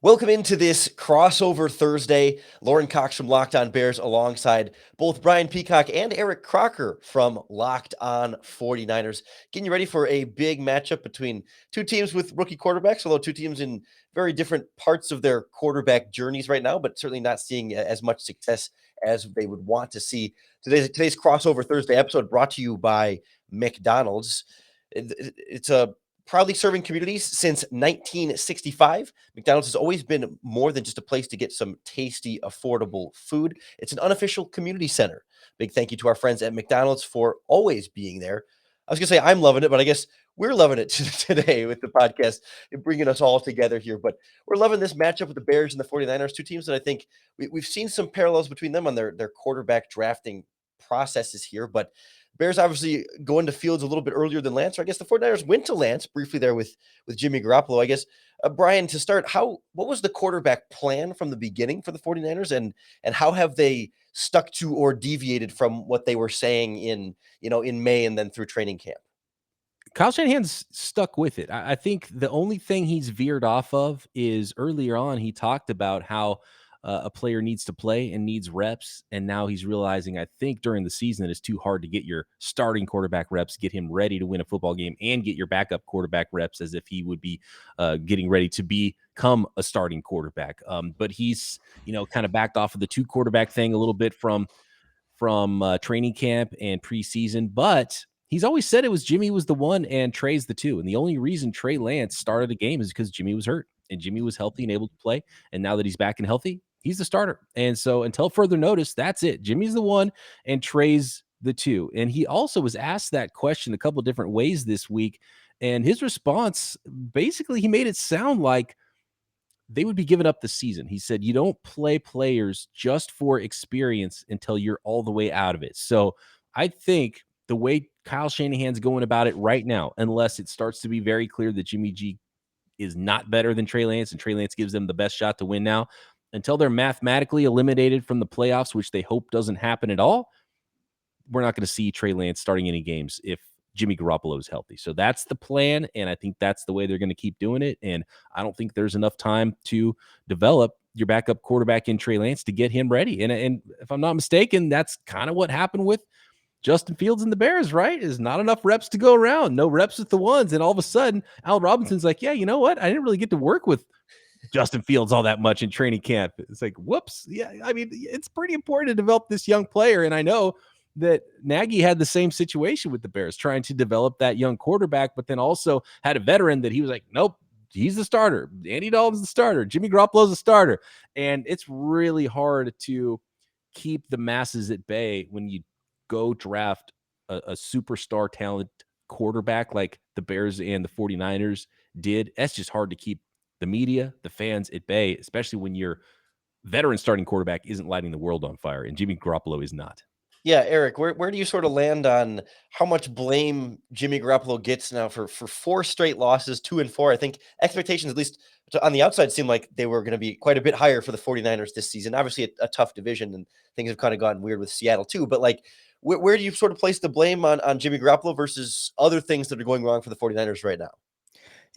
Welcome into this crossover Thursday. Lauren Cox from Locked On Bears alongside both Brian Peacock and Eric Crocker from Locked On 49ers. Getting you ready for a big matchup between two teams with rookie quarterbacks, although two teams in very different parts of their quarterback journeys right now, but certainly not seeing as much success as they would want to see. Today's crossover Thursday episode brought to you by McDonald's. It's a proudly serving communities since 1965. McDonald's has always been more than just a place to get some tasty, affordable food. It's an unofficial community center. Big thank you to our friends at McDonald's for always being there. I was going to say I'm loving it, but I guess we're loving it today with the podcast and bringing us all together here. But we're loving this matchup with the Bears and the 49ers, two teams that I think we've seen some parallels between them on their quarterback drafting processes here. But Bears obviously going to Fields a little bit earlier than Lance. Or I guess the 49ers went to Lance briefly there with Jimmy Garoppolo. I guess, Brian, to start, what was the quarterback plan from the beginning for the 49ers, and how have they stuck to or deviated from what they were saying in May and then through training camp? Kyle Shanahan's stuck with it. I think the only thing he's veered off of is earlier on he talked about how a player needs to play and needs reps, and now he's realizing, I think, during the season that it's too hard to get your starting quarterback reps, get him ready to win a football game, and get your backup quarterback reps as if he would be getting ready to become a starting quarterback. But he's kind of backed off of the two quarterback thing a little bit from training camp and preseason, but he's always said it was Jimmy was the one and Trey's the two. And the only reason Trey Lance started a game is because Jimmy was hurt and Jimmy was healthy and able to play. And now that he's back and healthy, he's the starter. And so until further notice, that's it. Jimmy's the one and Trey's the two. And he also was asked that question a couple different ways this week. And his response, basically, he made it sound like they would be giving up the season. He said, you don't play players just for experience until you're all the way out of it. So I think the way Kyle Shanahan's going about it right now, unless it starts to be very clear that Jimmy G is not better than Trey Lance and Trey Lance gives them the best shot to win now, until they're mathematically eliminated from the playoffs, which they hope doesn't happen at all, we're not going to see Trey Lance starting any games if Jimmy Garoppolo is healthy. So that's the plan, and I think that's the way they're going to keep doing it. And I don't think there's enough time to develop your backup quarterback in Trey Lance to get him ready. And if I'm not mistaken, that's kind of what happened with Justin Fields and the Bears, right? Is not enough reps to go around. No reps with the ones. And all of a sudden, Al Robinson's like, yeah, you know what? I didn't really get to work with Justin Fields all that much in training camp. It's like, whoops. Yeah, I mean, it's pretty important to develop this young player. And I know that Nagy had the same situation with the Bears, trying to develop that young quarterback, but then also had a veteran that he was like, nope, he's the starter. Andy Dalton's the starter. Jimmy Garoppolo's the starter. And it's really hard to keep the masses at bay when you go draft a superstar talent quarterback like the Bears and the 49ers did. That's just hard to keep the media, the fans at bay, especially when your veteran starting quarterback isn't lighting the world on fire, and Jimmy Garoppolo is not. Yeah, Eric, where do you sort of land on how much blame Jimmy Garoppolo gets now for four straight losses, 2-4? I think expectations, at least on the outside, seem like they were going to be quite a bit higher for the 49ers this season. Obviously, a tough division, and things have kind of gotten weird with Seattle too. But like, where do you sort of place the blame on Jimmy Garoppolo versus other things that are going wrong for the 49ers right now?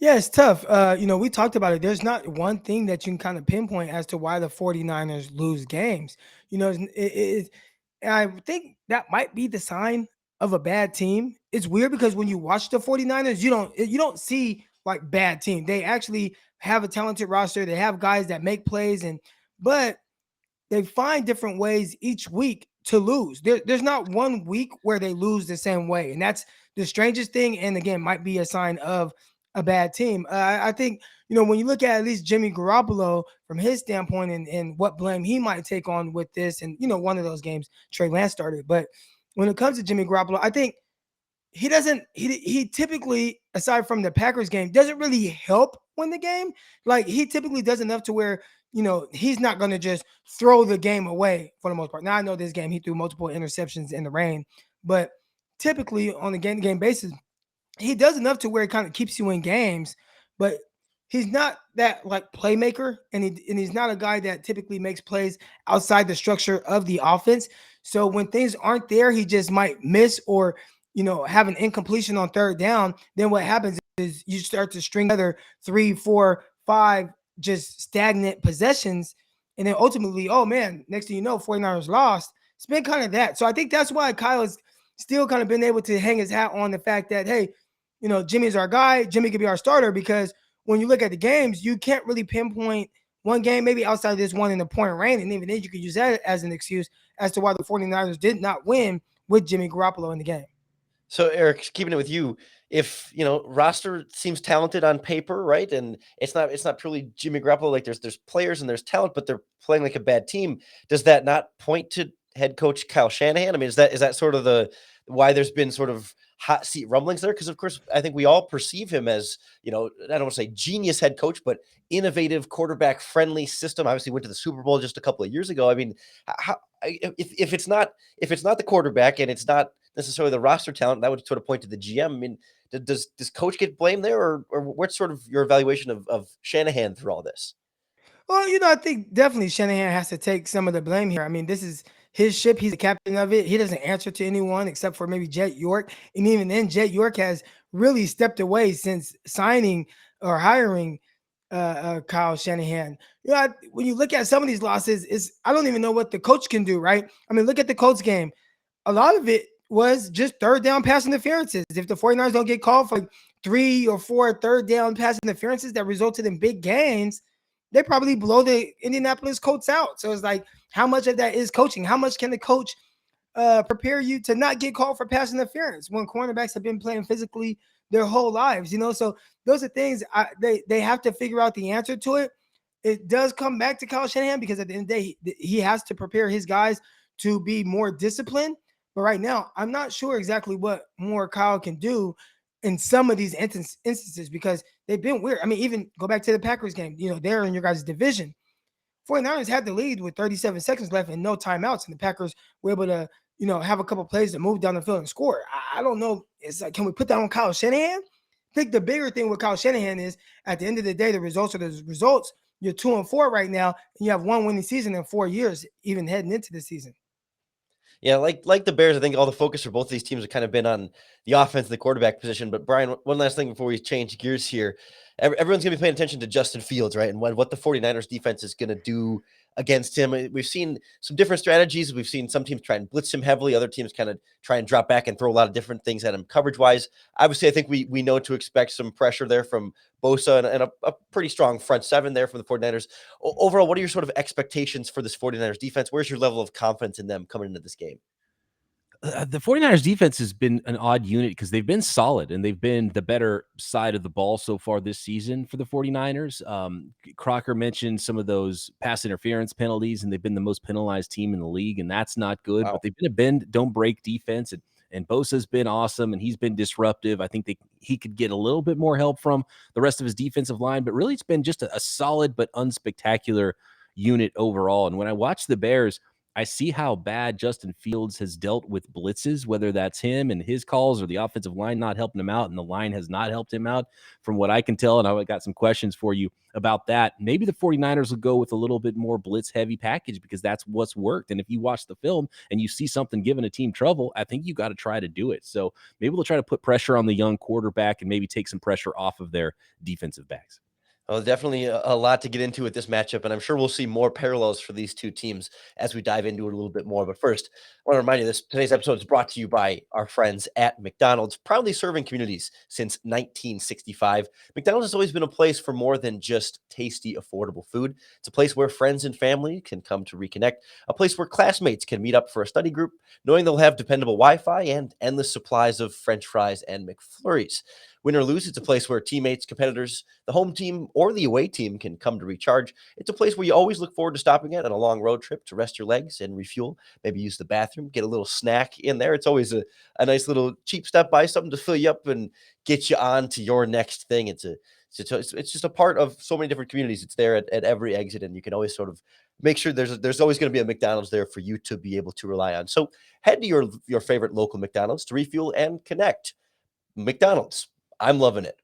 Yeah, it's tough. We talked about it. There's not one thing that you can kind of pinpoint as to why the 49ers lose games. And I think that might be the sign of a bad team. It's weird because when you watch the 49ers, you don't see like bad team. They actually have a talented roster. They have guys that make plays, but they find different ways each week to lose. There's not one week where they lose the same way. And that's the strangest thing. And again, might be a sign of a bad team. I think, when you look at least Jimmy Garoppolo from his standpoint and what blame he might take on with this, and, one of those games Trey Lance started. But when it comes to Jimmy Garoppolo, I think he typically, aside from the Packers game, doesn't really help win the game. Like, he typically does enough to where, he's not going to just throw the game away for the most part. Now, I know this game, he threw multiple interceptions in the rain, but typically on a game-to-game basis, he does enough to where it kind of keeps you in games, but he's not that like playmaker, and he's not a guy that typically makes plays outside the structure of the offense. So when things aren't there, he just might miss or, have an incompletion on third down. Then what happens is you start to string together 3, 4, 5 just stagnant possessions. And then ultimately, oh man, next thing you know, 49ers lost. It's been kind of that. So I think that's why Kyle has still kind of been able to hang his hat on the fact that, hey, Jimmy's our guy. Jimmy could be our starter, because when you look at the games, you can't really pinpoint one game, maybe outside of this one in the point rain. And even then, you could use that as an excuse as to why the 49ers did not win with Jimmy Garoppolo in the game. So Eric, keeping it with you, if roster seems talented on paper, right? And it's not purely Jimmy Garoppolo. Like there's players and there's talent, but they're playing like a bad team. Does that not point to head coach Kyle Shanahan? I mean, is that sort of the why there's been sort of hot seat rumblings there? Because of course, I think we all perceive him as, I don't want to say genius head coach, but innovative, quarterback friendly system. Obviously went to the Super Bowl just a couple of years ago. I mean, if it's not the quarterback and it's not necessarily the roster talent, that would sort of point to the GM. I mean, does coach get blamed there, or what's sort of your evaluation of Shanahan through all this? Well, I think definitely Shanahan has to take some of the blame here. I mean, this is his ship. He's the captain of it. He doesn't answer to anyone except for maybe Jet York. And even then, Jet York has really stepped away since signing or hiring Kyle Shanahan. When you look at some of these losses, I don't even know what the coach can do, right? I mean, look at the Colts game. A lot of it was just third down pass interferences. If the 49ers don't get called for 3 or 4 third down pass interferences that resulted in big gains, they probably blow the Indianapolis Colts out. So it's like, how much of that is coaching? How much can the coach prepare you to not get called for pass interference when cornerbacks have been playing physically their whole lives? So those are things they have to figure out the answer to it. It does come back to Kyle Shanahan, because at the end of the day, he has to prepare his guys to be more disciplined. But right now, I'm not sure exactly what more Kyle can do in some of these instances, because they've been weird. I mean, even go back to the Packers game, they're in your guys' division. 49ers had the lead with 37 seconds left and no timeouts, and the Packers were able to, have a couple plays to move down the field and score. I don't know. It's like, can we put that on Kyle Shanahan? I think the bigger thing with Kyle Shanahan is, at the end of the day, the results are the results. You're 2-4 right now, and you have one winning season in 4 years, even heading into the season. Yeah, like the Bears, I think all the focus for both of these teams have kind of been on the offense and the quarterback position. But Brian, one last thing before we change gears here. Everyone's going to be paying attention to Justin Fields, right? And what the 49ers defense is going to do against him. We've seen some different strategies. We've seen some teams try and blitz him heavily. Other teams kind of try and drop back and throw a lot of different things at him coverage-wise. Obviously, I think we know to expect some pressure there from Bosa and a pretty strong front seven there from the 49ers. Overall, what are your sort of expectations for this 49ers defense? Where's your level of confidence in them coming into this game? The 49ers defense has been an odd unit because they've been solid and they've been the better side of the ball so far this season for the 49ers. Crocker mentioned some of those pass interference penalties, and they've been the most penalized team in the league, and that's not good. Wow. But they've been a bend, don't break defense, and Bosa's been awesome, and he's been disruptive. I think he could get a little bit more help from the rest of his defensive line, but really it's been just a solid but unspectacular unit overall. And when I watch the Bears, I see how bad Justin Fields has dealt with blitzes, whether that's him and his calls or the offensive line not helping him out, and the line has not helped him out from what I can tell. And I got some questions for you about that. Maybe the 49ers will go with a little bit more blitz-heavy package because that's what's worked. And if you watch the film and you see something giving a team trouble, I think you got to try to do it. So maybe they'll try to put pressure on the young quarterback and maybe take some pressure off of their defensive backs. Well, definitely a lot to get into with this matchup, and I'm sure we'll see more parallels for these two teams as we dive into it a little bit more. But first, I want to remind you today's episode is brought to you by our friends at McDonald's, proudly serving communities since 1965. McDonald's has always been a place for more than just tasty, affordable food. It's a place where friends and family can come to reconnect, a place where classmates can meet up for a study group, knowing they'll have dependable Wi-Fi and endless supplies of French fries and McFlurries. Win or lose, it's a place where teammates, competitors, the home team, or the away team can come to recharge. It's a place where you always look forward to stopping at on a long road trip to rest your legs and refuel, maybe use the bathroom, get a little snack in there. It's always a nice little cheap step by, something to fill you up and get you on to your next thing. It's just a part of so many different communities. It's there at every exit, and you can always sort of make sure there's always going to be a McDonald's there for you to be able to rely on. So head to your favorite local McDonald's to refuel and connect. McDonald's. I'm loving it.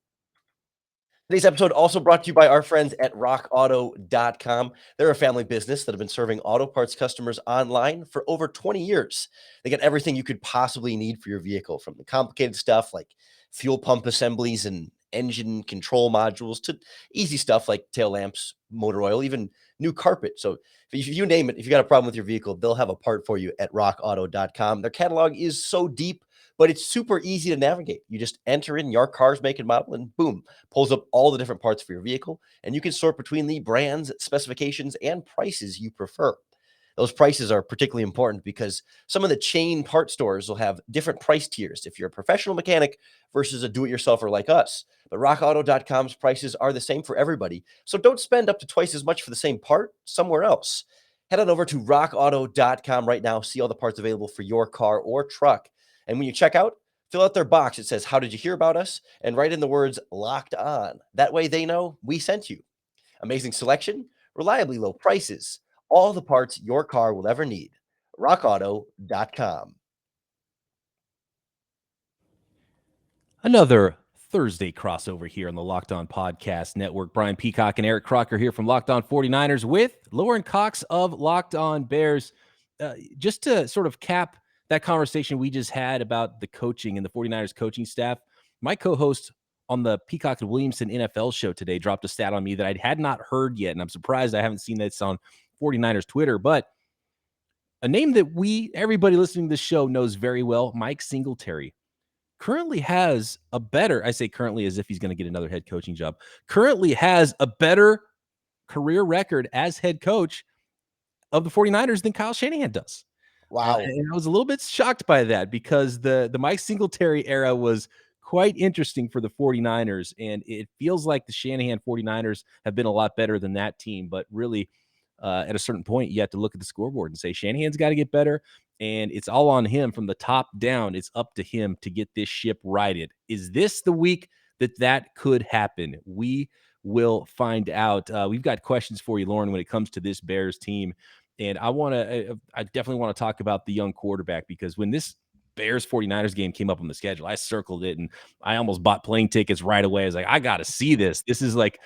Today's episode also brought to you by our friends at rockauto.com. They're a family business that have been serving auto parts customers online for over 20 years. They got everything you could possibly need for your vehicle, from the complicated stuff like fuel pump assemblies and engine control modules to easy stuff like tail lamps, motor oil, even new carpet. So if you name it, if you got a problem with your vehicle, they'll have a part for you at rockauto.com. Their catalog is so deep, but it's super easy to navigate. You just enter in your car's make and model and boom, pulls up all the different parts for your vehicle, and you can sort between the brands, specifications, and prices you prefer. Those prices are particularly important because some of the chain part stores will have different price tiers if you're a professional mechanic versus a do-it-yourselfer like us. But rockauto.com's prices are the same for everybody. So don't spend up to twice as much for the same part somewhere else. Head on over to rockauto.com right now, see all the parts available for your car or truck. And when you check out, fill out their box. It says, "How did you hear about us?" And write in the words "locked on." That way they know we sent you. Amazing selection, reliably low prices, all the parts your car will ever need. rockauto.com. Another Thursday crossover here on the Locked On Podcast Network. Brian Peacock and Eric Crocker here from Locked On 49ers with Lauren Cox of Locked On Bears. Just to sort of cap that conversation we just had about the coaching and the 49ers coaching staff, my co-host on the Peacock and Williamson NFL show today dropped a stat on me that I had not heard yet, and I'm surprised I haven't seen this on 49ers Twitter, but a name that everybody listening to this show knows very well, Mike Singletary, currently has a better, I say currently as if he's going to get another head coaching job, currently has a better career record as head coach of the 49ers than Kyle Shanahan does. Wow. And I was a little bit shocked by that because the Mike Singletary era was quite interesting for the 49ers, and it feels like the Shanahan 49ers have been a lot better than that team, but really at a certain point, you have to look at the scoreboard and say Shanahan's got to get better, and it's all on him from the top down. It's up to him to get this ship righted. Is this the week that could happen? We will find out. We've got questions for you, Lauren, when it comes to this Bears team. And I definitely want to talk about the young quarterback, because when this Bears 49ers game came up on the schedule, I circled it and I almost bought plane tickets right away. I was like, I got to see this. This is like,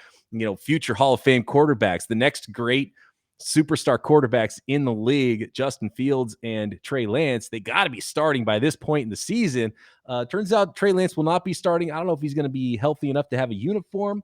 future Hall of Fame quarterbacks, the next great superstar quarterbacks in the league, Justin Fields and Trey Lance. They got to be starting by this point in the season. Turns out Trey Lance will not be starting. I don't know if he's going to be healthy enough to have a uniform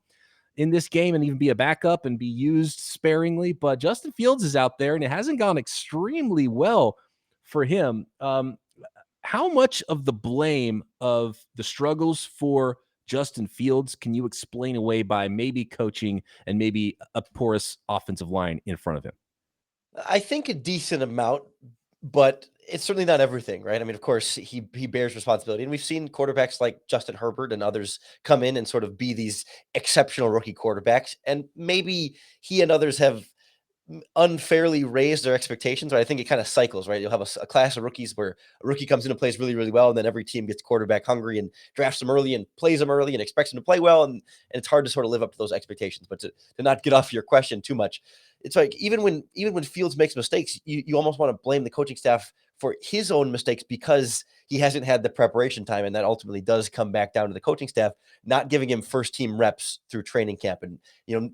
in this game and even be a backup and be used sparingly. But Justin Fields is out there, and it hasn't gone extremely well for him. How much of the blame of the struggles for Justin Fields can you explain away by maybe coaching and maybe a porous offensive line in front of him? I think a decent amount, but it's certainly not everything, right? I mean, of course, he bears responsibility, and we've seen quarterbacks like Justin Herbert and others come in and sort of be these exceptional rookie quarterbacks, and maybe he and others have unfairly raised their expectations, but I think it kind of cycles, right? You'll have a class of rookies where a rookie comes in and plays really, really well, and then every team gets quarterback hungry and drafts them early and plays them early and expects them to play well, and it's hard to sort of live up to those expectations. But to not get off your question too much, it's like even when Fields makes mistakes, you almost want to blame the coaching staff for his own mistakes because he hasn't had the preparation time, and that ultimately does come back down to the coaching staff not giving him first team reps through training camp, and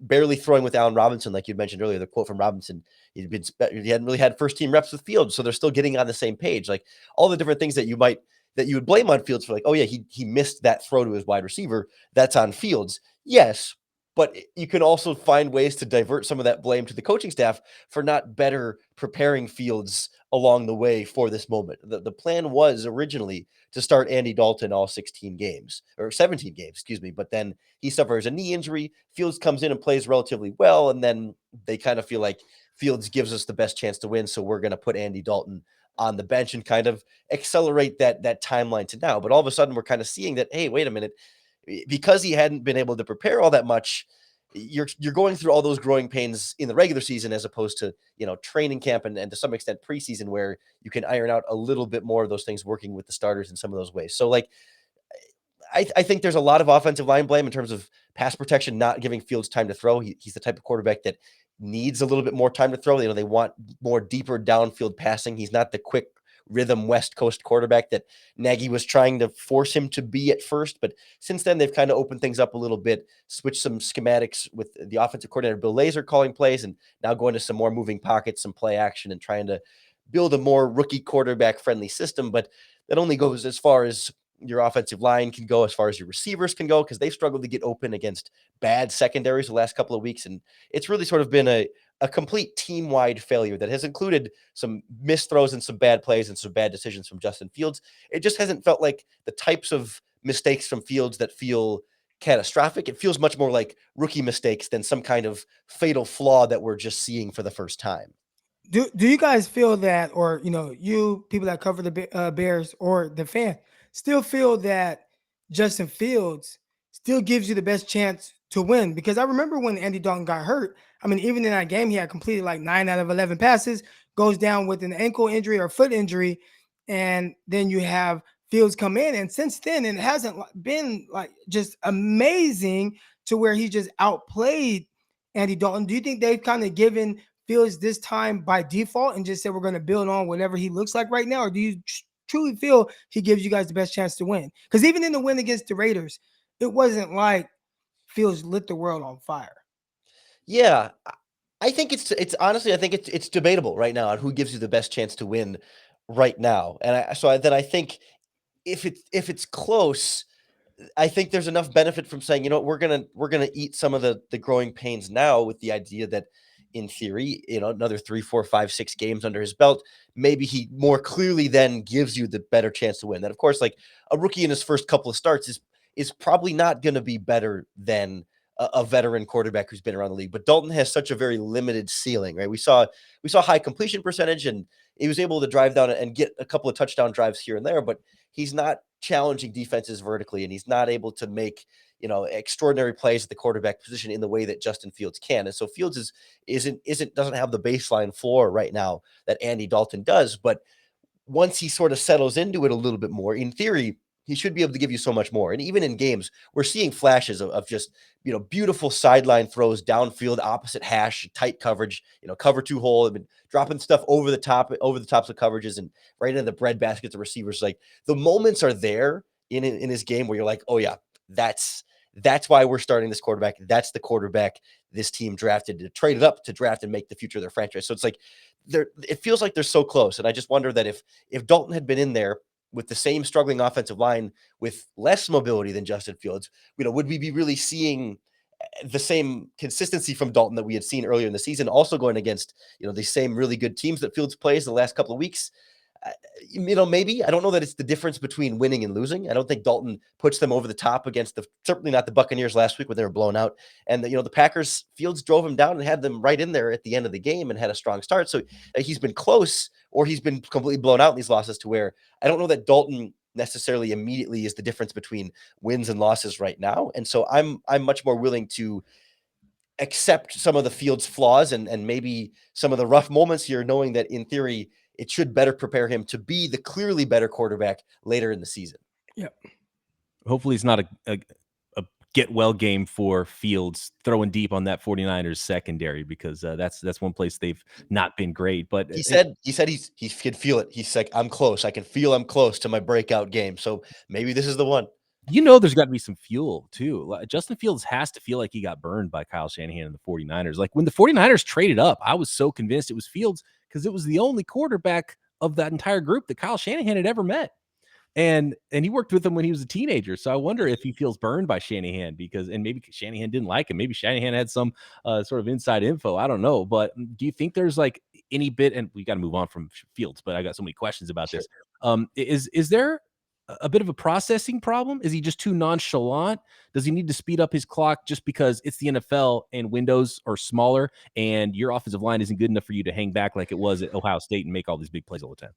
barely throwing with Allen Robinson, like you mentioned earlier. The quote from Robinson, he hadn't really had first team reps with Fields, so they're still getting on the same page. Like all the different things that you would blame on Fields for, like, oh yeah, he missed that throw to his wide receiver. That's on Fields. Yes, but you can also find ways to divert some of that blame to the coaching staff for not better preparing Fields along the way for this moment. The plan was originally to start Andy Dalton all 16 games or 17 games, excuse me. But then he suffers a knee injury. Fields comes in and plays relatively well. And then they kind of feel like Fields gives us the best chance to win. So we're going to put Andy Dalton on the bench and kind of accelerate that timeline to now. But all of a sudden we're kind of seeing that, hey, wait a minute, because he hadn't been able to prepare all that much, you're going through all those growing pains in the regular season as opposed to training camp and to some extent preseason, where you can iron out a little bit more of those things working with the starters in some of those ways. So like I think there's a lot of offensive line blame in terms of pass protection, not giving Fields time to throw. He's the type of quarterback that needs a little bit more time to throw. They want more deeper downfield passing. He's not the quick rhythm West Coast quarterback that Nagy was trying to force him to be at first. But since then, they've kind of opened things up a little bit, switched some schematics with the offensive coordinator, Bill Lazor, calling plays, and now going to some more moving pockets, some play action, and trying to build a more rookie quarterback friendly system. But that only goes as far as your offensive line can go, as far as your receivers can go, because they've struggled to get open against bad secondaries the last couple of weeks. And it's really sort of been a complete team-wide failure that has included some missed throws and some bad plays and some bad decisions from Justin Fields. It just hasn't felt like the types of mistakes from Fields that feel catastrophic. It feels much more like rookie mistakes than some kind of fatal flaw that we're just seeing for the first time. Do you guys feel that, or you people that cover the Bears or the fan, still feel that Justin Fields still gives you the best chance to win? Because I remember when Andy Dalton got hurt. I mean, even in that game, he had completed like 9 out of 11 passes, goes down with an ankle injury or foot injury, and then you have Fields come in, and since then it hasn't been like just amazing to where he just outplayed Andy Dalton. Do you think they've kind of given Fields this time by default and just said we're going to build on whatever he looks like right now? Or do you truly feel he gives you guys the best chance to win? Because even in the win against the Raiders, it wasn't like Fields lit the world on fire. Yeah, I think it's honestly, I think it's debatable right now on who gives you the best chance to win right now. And I think if it's close, I think there's enough benefit from saying, we're gonna eat some of the growing pains now, with the idea that in theory, another 3, 4, 5, 6 games under his belt, maybe he more clearly then gives you the better chance to win. That, of course, like a rookie in his first couple of starts is probably not going to be better than a veteran quarterback who's been around the league. But Dalton has such a very limited ceiling, right? We saw high completion percentage, and he was able to drive down and get a couple of touchdown drives here and there, but he's not challenging defenses vertically, and he's not able to make extraordinary plays at the quarterback position in the way that Justin Fields can. And so Fields doesn't have the baseline floor right now that Andy Dalton does. But once he sort of settles into it a little bit more, in theory, he should be able to give you so much more. And even in games, we're seeing flashes of just, beautiful sideline throws downfield, opposite hash, tight coverage, cover 2 hole. I've been dropping stuff over the tops of coverages and right into the bread baskets of receivers. Like, the moments are there in his game where you're like, oh yeah, that's why we're starting this quarterback. That's the quarterback this team traded up to draft and make the future of their franchise. So it's like, it feels like they're so close. And I just wonder that if Dalton had been in there with the same struggling offensive line with less mobility than Justin Fields, would we be really seeing the same consistency from Dalton that we had seen earlier in the season, also going against, the same really good teams that Fields plays the last couple of weeks? Maybe. I don't know that it's the difference between winning and losing. I don't think Dalton puts them over the top against certainly not the Buccaneers last week when they were blown out. And the Packers, Fields drove him down and had them right in there at the end of the game and had a strong start. So he's been close, or he's been completely blown out in these losses, to where I don't know that Dalton necessarily immediately is the difference between wins and losses right now. And so I'm much more willing to accept some of the Fields' flaws and maybe some of the rough moments here, knowing that in theory it should better prepare him to be the clearly better quarterback later in the season. Yeah. Hopefully it's not a get well game for Fields throwing deep on that 49ers secondary, because that's one place they've not been great. But he said he could feel it. He's like, I'm close. I can feel I'm close to my breakout game. So maybe this is the one. There's got to be some fuel too. Justin Fields has to feel like he got burned by Kyle Shanahan and the 49ers. Like, when the 49ers traded up, I was so convinced it was Fields, because it was the only quarterback of that entire group that Kyle Shanahan had ever met. And he worked with him when he was a teenager. So I wonder if he feels burned by Shanahan, and maybe Shanahan didn't like him. Maybe Shanahan had some sort of inside info. I don't know. But do you think there's like any bit, and we got to move on from Fields, but I got so many questions about this. Is there a bit of a processing problem? Is he just too nonchalant? Does he need to speed up his clock just because it's the NFL and windows are smaller and your offensive line isn't good enough for you to hang back like it was at Ohio State and make all these big plays all the time?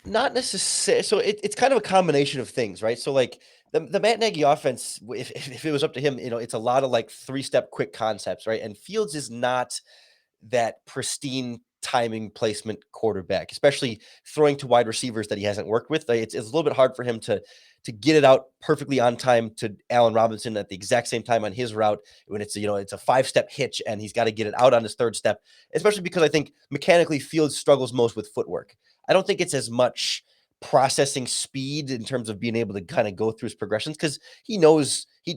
Not necessarily. So it's kind of a combination of things, right? So like the Matt Nagy offense, if it was up to him, it's a lot of like 3-step quick concepts, right? And Fields is not that pristine timing placement quarterback, especially throwing to wide receivers that he hasn't worked with. It's a little bit hard for him to get it out perfectly on time to Allen Robinson at the exact same time on his route, when it's it's a 5-step hitch and he's got to get it out on his 3rd step, especially because I think mechanically Fields struggles most with footwork. I don't think it's as much processing speed in terms of being able to kind of go through his progressions, because he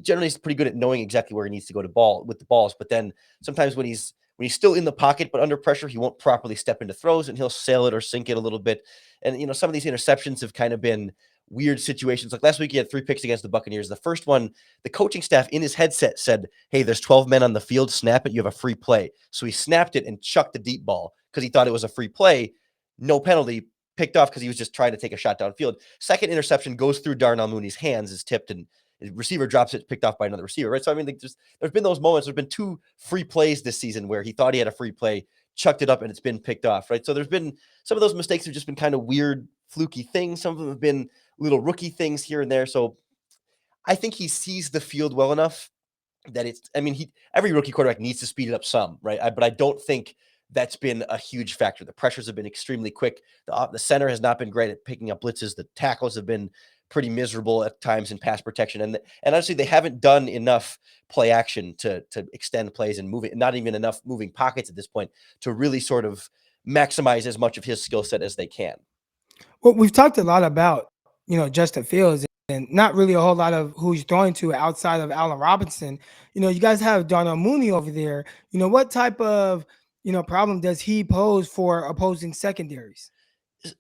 generally is pretty good at knowing exactly where he needs to go with the balls. But then sometimes when he's still in the pocket but under pressure, he won't properly step into throws and he'll sail it or sink it a little bit. And some of these interceptions have kind of been weird situations. Like last week, he had 3 picks against the Buccaneers. The first one, the coaching staff in his headset said, "Hey, there's 12 men on the field. Snap it. You have a free play." So he snapped it and chucked the deep ball because he thought it was a free play. No penalty, picked off because he was just trying to take a shot downfield. Second interception goes through Darnell Mooney's hands, is tipped, and the receiver drops it, picked off by another receiver, right? So, I mean, like, there's been those moments. There's been 2 free plays this season where he thought he had a free play, chucked it up, and it's been picked off, right? So there's been some of those mistakes have just been kind of weird, fluky things. Some of them have been little rookie things here and there. So I think he sees the field well enough that every rookie quarterback needs to speed it up some, right? But I don't think that's been a huge factor. The pressures have been extremely quick. The center has not been great at picking up blitzes. The tackles have been pretty miserable at times in pass protection, and honestly, they haven't done enough play action to extend plays and moving. Not even enough moving pockets at this point to really sort of maximize as much of his skill set as they can. Well, we've talked a lot about, Justin Fields and not really a whole lot of who he's throwing to outside of Allen Robinson. You guys have Darnell Mooney over there. What type of, problem does he pose for opposing secondaries?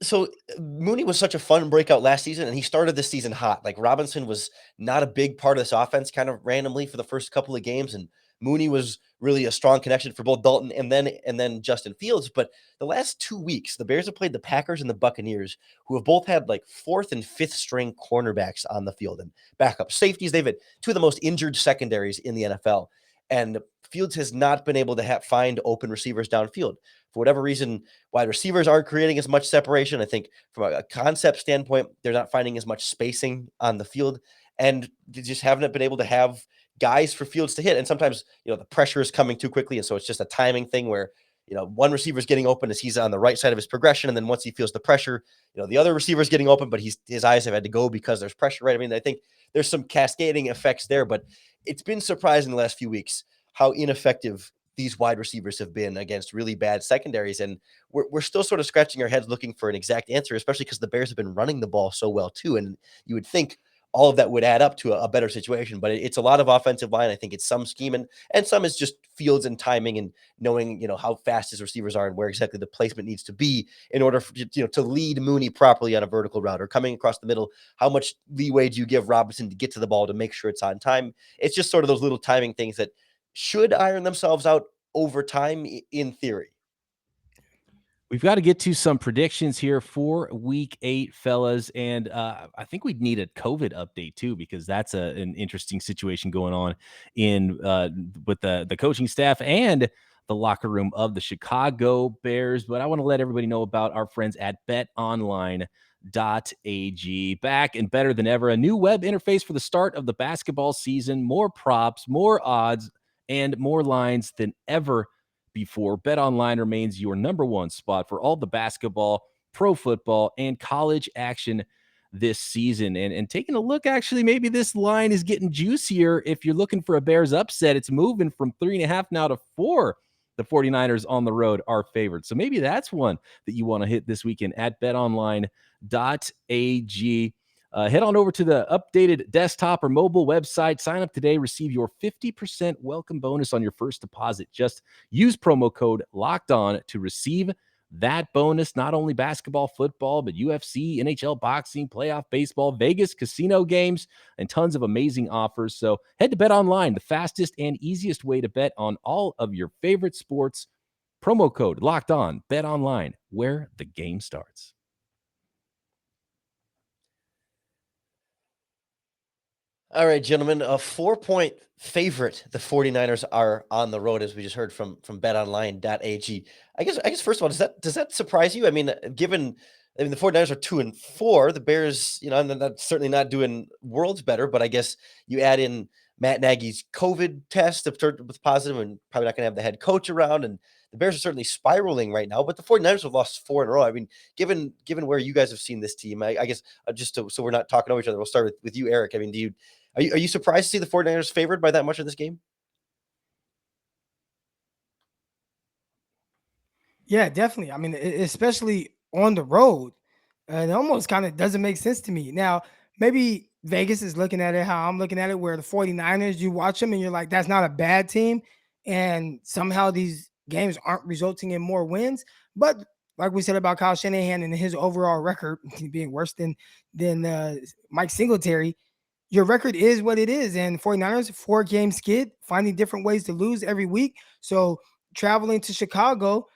So Mooney was such a fun breakout last season, and he started this season hot. Like Robinson was not a big part of this offense, kind of randomly for the first couple of games, and Mooney was really a strong connection for both Dalton and then Justin Fields. But the last 2 weeks, the Bears have played the Packers and the Buccaneers, who have both had like 4th and 5th string cornerbacks on the field and backup safeties. They've had 2 of the most injured secondaries in the NFL, and Fields has not been able to find open receivers downfield. For whatever reason, wide receivers aren't creating as much separation. I think from a concept standpoint, they're not finding as much spacing on the field, and they just haven't been able to have guys for Fields to hit. And sometimes, the pressure is coming too quickly, and so it's just a timing thing where one receiver is getting open as he's on the right side of his progression, and then once he feels the pressure, the other receiver is getting open, but his eyes have had to go because there's pressure, right? I mean, I think there's some cascading effects there, but it's been surprising the last few weeks how ineffective these wide receivers have been against really bad secondaries. And we're still sort of scratching our heads looking for an exact answer, especially because the Bears have been running the ball so well too. And you would think all of that would add up to a better situation, but it's a lot of offensive line. I think it's some scheme and some is just Fields and timing and knowing, how fast his receivers are and where exactly the placement needs to be in order for, to lead Mooney properly on a vertical route or coming across the middle. How much leeway do you give Robinson to get to the ball to make sure it's on time? It's just sort of those little timing things that should iron themselves out over time in theory. We've got to get to some predictions here for week 8, fellas. And I think we'd need a COVID update too, because that's an interesting situation going on with the coaching staff and the locker room of the Chicago Bears. But I want to let everybody know about our friends at BetOnline.ag. Back and better than ever. A new web interface for the start of the basketball season. More props, more odds, and more lines than ever before. BetOnline remains your number one spot for all the basketball, pro football, and college action this season. And taking a look, actually, maybe this line is getting juicier. If you're looking for a Bears upset, it's moving from 3.5 now to 4. The 49ers on the road are favored. So maybe that's one that you want to hit this weekend at betonline.ag. Head on over to the updated desktop or mobile website. Sign up today. Receive your 50% welcome bonus on your first deposit. Just use promo code LOCKEDON to receive that bonus. Not only basketball, football, but UFC, NHL, boxing, playoff baseball, Vegas, casino games, and tons of amazing offers. So head to BetOnline, the fastest and easiest way to bet on all of your favorite sports. Promo code LOCKEDON. BetOnline, where the game starts. All right, gentlemen, a 4-point favorite. The 49ers are on the road, as we just heard from betonline.ag. I guess first of all, does that surprise you? I mean, the 49ers are 2-4. The Bears, and that's certainly not doing worlds better, but I guess you add in Matt Nagy's COVID test was positive and probably not going to have the head coach around, and the Bears are certainly spiraling right now, but the 49ers have lost 4 in a row. I mean, given where you guys have seen this team, I guess so we're not talking over each other, we'll start with you, Eric. I mean, are you surprised to see the 49ers favored by that much in this game? Yeah, definitely. I mean, especially on the road, it almost kind of doesn't make sense to me. Now, maybe Vegas is looking at it how I'm looking at it, where the 49ers, you watch them and you're like, that's not a bad team. And somehow these games aren't resulting in more wins. But like we said about Kyle Shanahan and his overall record being worse than Mike Singletary, your record is what it is. And 49ers, 4-game skid, finding different ways to lose every week. So traveling to Chicago,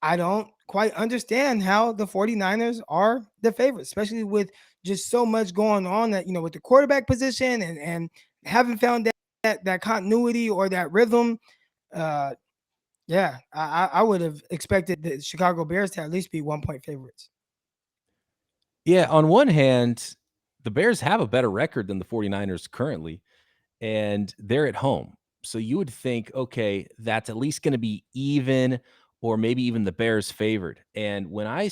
I don't quite understand how the 49ers are the favorites, especially with just so much going on that, with the quarterback position and haven't found that continuity or that rhythm. Uh, yeah, I would have expected the Chicago Bears to at least be 1-point favorites. Yeah, on one hand, the Bears have a better record than the 49ers currently, and they're at home. So you would think, okay, that's at least going to be even, or maybe even the Bears favored. And when I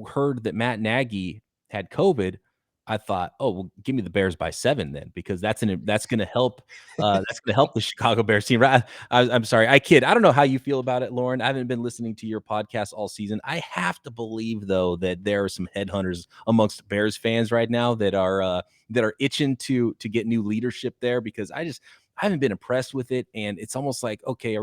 heard that Matt Nagy had COVID, I thought, oh, well, give me the Bears by 7 then, because that's going to help. That's going to help the Chicago Bears team. Right? I'm sorry, I kid. I don't know how you feel about it, Lauren. I haven't been listening to your podcast all season. I have to believe though that there are some headhunters amongst Bears fans right now that are itching to get new leadership there, because I haven't been impressed with it. And it's almost like, okay,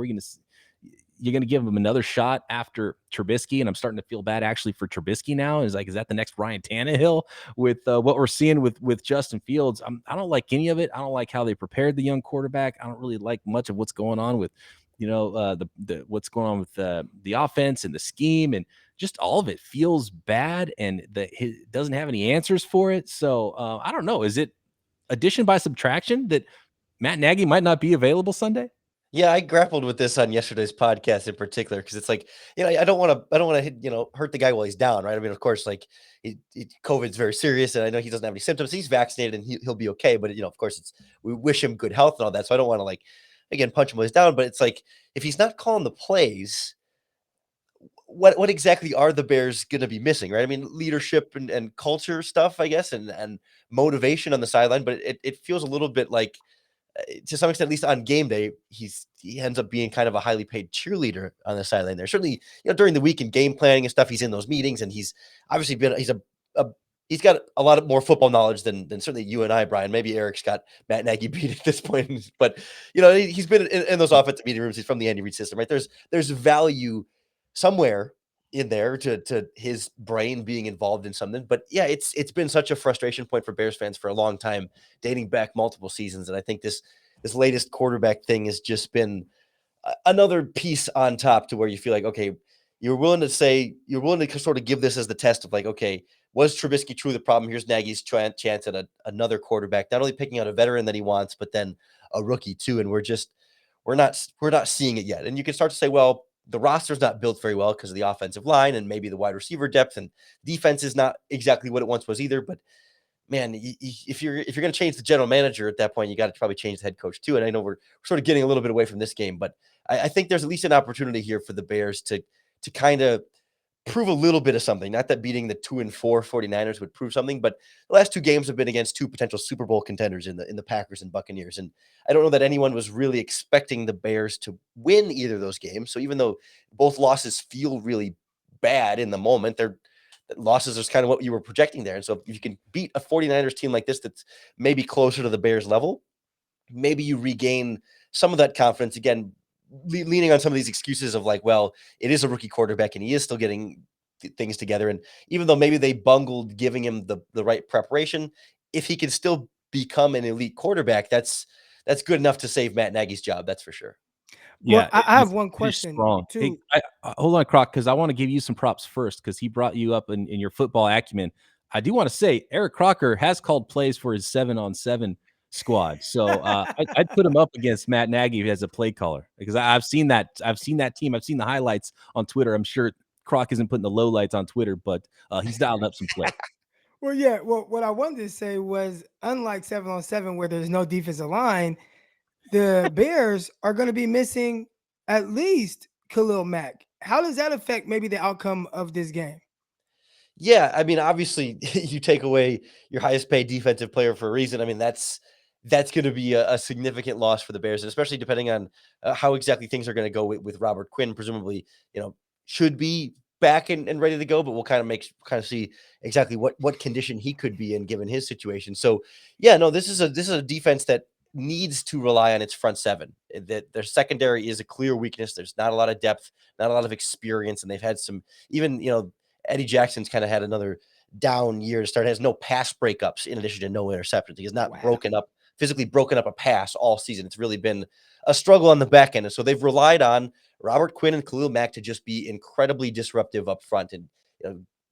you're going to give him another shot after Trubisky? And I'm starting to feel bad actually for Trubisky now. Is that the next Ryan Tannehill with what we're seeing with Justin Fields? I don't like any of it. I don't like how they prepared the young quarterback. I don't really like much of what's going on with, the what's going on with the offense and the scheme, and just all of it feels bad, and he doesn't have any answers for it. So I don't know. Is it addition by subtraction that Matt Nagy might not be available Sunday? Yeah, I grappled with this on yesterday's podcast in particular because it's like, I don't want to, hurt the guy while he's down, right? I mean, of course, like, COVID's very serious, and I know he doesn't have any symptoms. He's vaccinated, and he'll be okay. But of course, we wish him good health and all that. So I don't want to, like, again, punch him while he's down. But it's like, if he's not calling the plays, what exactly are the Bears going to be missing, right? I mean, leadership and culture stuff, I guess, and motivation on the sideline. But it feels a little bit like, to some extent, at least on game day, he ends up being kind of a highly paid cheerleader on the sideline there. Certainly, during the week and game planning and stuff, he's in those meetings, and he's obviously he's got a lot of more football knowledge than certainly you and I, Brian. Maybe Eric's got Matt Nagy beat at this point, but he's been in those offensive meeting rooms. He's from the Andy Reid system, right? There's value somewhere in there to his brain being involved in something. But yeah, it's been such a frustration point for Bears fans for a long time, dating back multiple seasons. And I think this latest quarterback thing has just been another piece on top to where you feel like, okay, you're willing to sort of give this as the test of like, okay, was Trubisky truly the problem? Here's Nagy's chance at another quarterback, not only picking out a veteran that he wants, but then a rookie too. And we're not seeing it yet. And you can start to say, well, the roster's not built very well because of the offensive line and maybe the wide receiver depth, and defense is not exactly what it once was either. But man, if you're going to change the general manager at that point, you got to probably change the head coach too. And I know we're sort of getting a little bit away from this game, but I think there's at least an opportunity here for the Bears to kind of prove a little bit of something. Not that beating the 2-4 49ers would prove something, but the last two games have been against two potential Super Bowl contenders in the Packers and Buccaneers. And I don't know that anyone was really expecting the Bears to win either of those games. So even though both losses feel really bad in the moment, they're losses is kind of what you were projecting there. And so if you can beat a 49ers team like this that's maybe closer to the Bears level, maybe you regain some of that confidence again, leaning on some of these excuses of like, well, it is a rookie quarterback and he is still getting things together. And even though maybe they bungled giving him the right preparation, if he can still become an elite quarterback, that's good enough to save Matt Nagy's job. That's for sure. Well, Yeah, I have one it is question strong. Hey, too. hold on, Croc, because I want to give you some props first, because he brought you up in your football acumen. I do want to say Eric Crocker has called plays for his 7-on-7 squad, so I'd put him up against Matt Nagy as a play caller, because I've seen that. I've seen that team. I've seen the highlights on Twitter. I'm sure Croc isn't putting the lowlights on Twitter, but he's dialed up some plays. Well, yeah. Well, what I wanted to say was, unlike 7-on-7 where there's no defensive line, the Bears are going to be missing at least Khalil Mack. How does that affect maybe the outcome of this game? Yeah, I mean, obviously, you take away your highest paid defensive player for a reason. I mean, that's going to be a significant loss for the Bears, and especially depending on how exactly things are going to go with Robert Quinn. Presumably, should be back and ready to go, but we'll kind of see exactly what condition he could be in given his situation. So, yeah, no, this is a defense that needs to rely on its front seven. That their secondary is a clear weakness. There's not a lot of depth, not a lot of experience, and they've had some, even, Eddie Jackson's kind of had another down year to start. Has no pass breakups in addition to no interceptions. He has not physically broken up a pass all season. It's really been a struggle on the back end. And so they've relied on Robert Quinn and Khalil Mack to just be incredibly disruptive up front and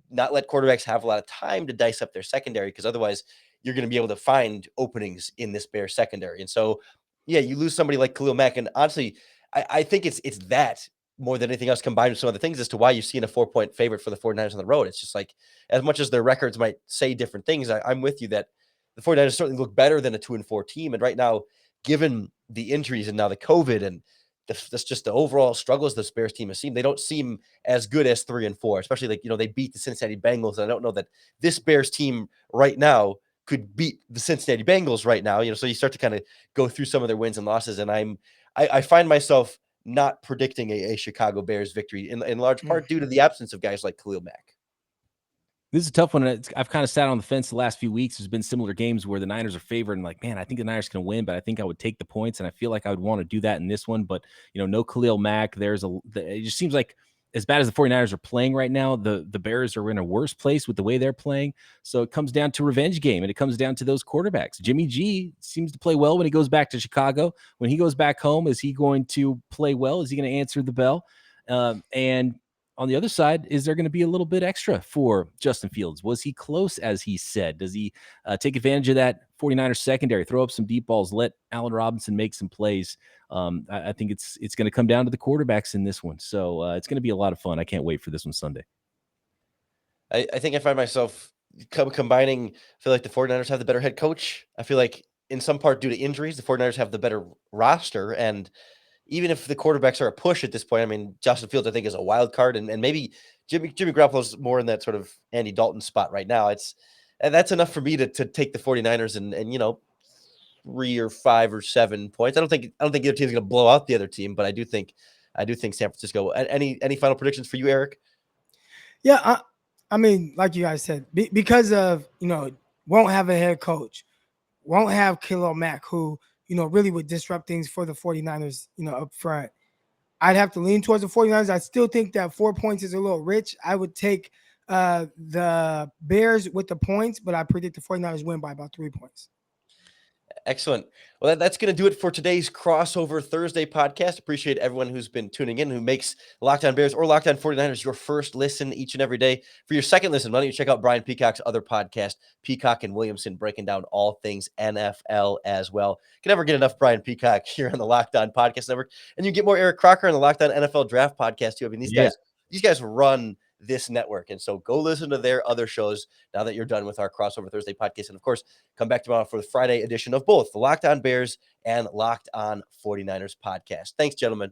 not let quarterbacks have a lot of time to dice up their secondary, because otherwise you're going to be able to find openings in this Bears secondary. And so, yeah, you lose somebody like Khalil Mack. And honestly, I think it's that more than anything else, combined with some other things, as to why you've seen a 4-point favorite for the 49ers on the road. It's just like, as much as their records might say different things, I'm with you that the 49ers certainly look better than a 2-4 team. And right now, given the injuries and now the COVID and that's just the overall struggles this Bears team has seen, they don't seem as good as 3-4, especially like, they beat the Cincinnati Bengals. And I don't know that this Bears team right now could beat the Cincinnati Bengals right now, so you start to kind of go through some of their wins and losses. And I find myself not predicting a Chicago Bears victory in large part due to the absence of guys like Khalil Mack. This is a tough one. I've kind of sat on the fence the last few weeks. There's been similar games where the Niners are favored and like, man, I think the Niners can win, but I think I would take the points. And I feel like I would want to do that in this one, but no Khalil Mack. It just seems like as bad as the 49ers are playing right now, the Bears are in a worse place with the way they're playing. So it comes down to revenge game, and it comes down to those quarterbacks. Jimmy G seems to play well when he goes back to Chicago. When he goes back home, is he going to play well? Is he going to answer the bell? And on the other side, is there going to be a little bit extra for Justin Fields? Was he close, as he said? Does he take advantage of that 49ers secondary, throw up some deep balls, let Allen Robinson make some plays? I think it's going to come down to the quarterbacks in this one. So it's going to be a lot of fun. I can't wait for this one Sunday. I think I find myself combining, I feel like the 49ers have the better head coach. I feel like in some part due to injuries, the 49ers have the better roster. And even if the quarterbacks are a push at this point, I mean, Justin Fields, I think, is a wild card, and maybe Jimmy Garoppolo's more in that sort of Andy Dalton spot right now. That's enough for me to take the 49ers and 3 or 5 or 7 points. I don't think either team's going to blow out the other team, but I do think San Francisco. Any final predictions for you, Eric? Yeah, I mean, like you guys said, because of won't have a head coach, won't have Khalil Mack, who really would disrupt things for the 49ers, up front. I'd have to lean towards the 49ers. I still think that 4 points is a little rich. I would take the Bears with the points, but I predict the 49ers win by about 3 points. Excellent. Well, that's going to do it for today's Crossover Thursday podcast. Appreciate everyone who's been tuning in, who makes Locked On Bears or Locked On 49ers your first listen each and every day. For your second listen, why don't you check out Brian Peacock's other podcast, Peacock and Williamson, breaking down all things NFL as well. Can never get enough Brian Peacock here on the Locked On Podcast Network. And you get more Eric Crocker on the Locked On NFL Draft podcast too. I mean, these guys run this network. And so go listen to their other shows now that you're done with our Crossover Thursday podcast. And of course, come back tomorrow for the Friday edition of both the Locked On Bears and Locked On 49ers podcast. Thanks, gentlemen.